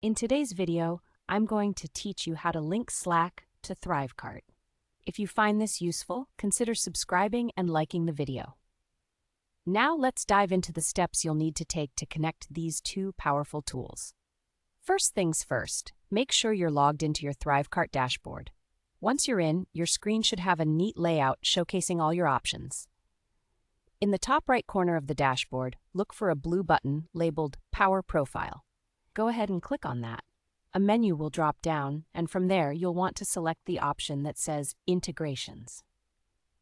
In today's video, I'm going to teach you how to link Slack to ThriveCart. If you find this useful, consider subscribing and liking the video. Now let's dive into the steps you'll need to take to connect these two powerful tools. First things first, make sure you're logged into your ThriveCart dashboard. Once you're in, your screen should have a neat layout showcasing all your options. In the top right corner of the dashboard, look for a blue button labeled Power Profile. Go ahead and click on that. A menu will drop down, and from there you'll want to select the option that says Integrations.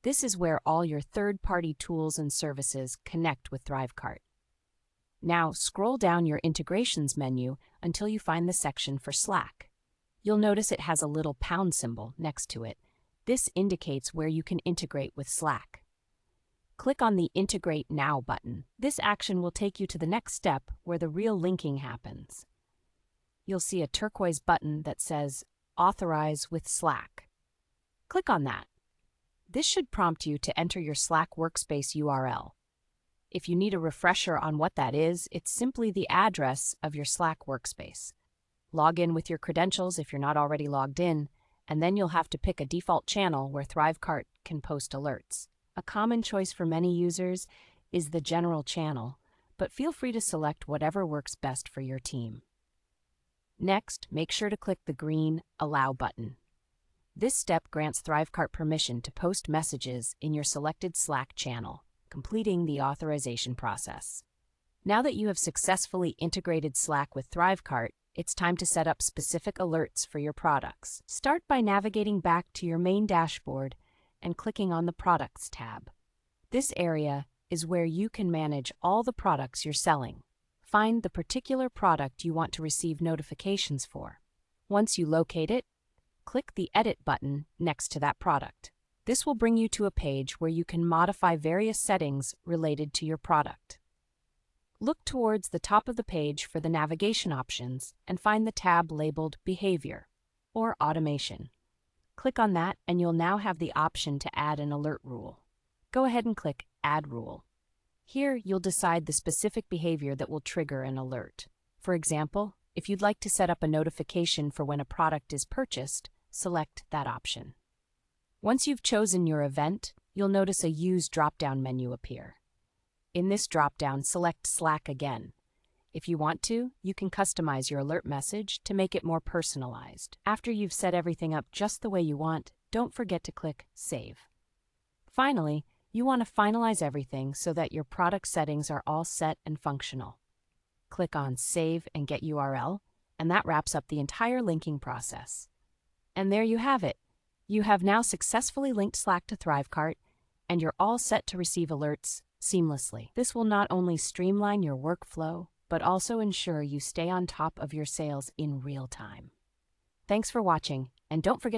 This is where all your third-party tools and services connect with ThriveCart. Now scroll down your Integrations menu until you find the section for Slack. You'll notice it has a little pound symbol next to it. This indicates where you can integrate with Slack. Click on the Integrate Now button. This action will take you to the next step where the real linking happens. You'll see a turquoise button that says Authorize with Slack. Click on that. This should prompt you to enter your Slack workspace URL. If you need a refresher on what that is, it's simply the address of your Slack workspace. Log in with your credentials if you're not already logged in, and then you'll have to pick a default channel where ThriveCart can post alerts. A common choice for many users is the general channel, but feel free to select whatever works best for your team. Next, make sure to click the green Allow button. This step grants ThriveCart permission to post messages in your selected Slack channel, completing the authorization process. Now that you have successfully integrated Slack with ThriveCart, it's time to set up specific alerts for your products. Start by navigating back to your main dashboard and clicking on the Products tab. This area is where you can manage all the products you're selling. Find the particular product you want to receive notifications for. Once you locate it, click the Edit button next to that product. This will bring you to a page where you can modify various settings related to your product. Look towards the top of the page for the navigation options and find the tab labeled Behavior or Automation. Click on that and you'll now have the option to add an alert rule. Go ahead and click Add Rule. Here you'll decide the specific behavior that will trigger an alert. For example, if you'd like to set up a notification for when a product is purchased, select that option. Once you've chosen your event, you'll notice a Use drop-down menu appear. In this drop-down, select Slack again. If you want to, you can customize your alert message to make it more personalized. After you've set everything up just the way you want, don't forget to click Save. Finally, you want to finalize everything so that your product settings are all set and functional. Click on Save and Get URL, and that wraps up the entire linking process. And there you have it. You have now successfully linked Slack to ThriveCart, and you're all set to receive alerts seamlessly. This will not only streamline your workflow, but also ensure you stay on top of your sales in real time. Thanks for watching, and don't forget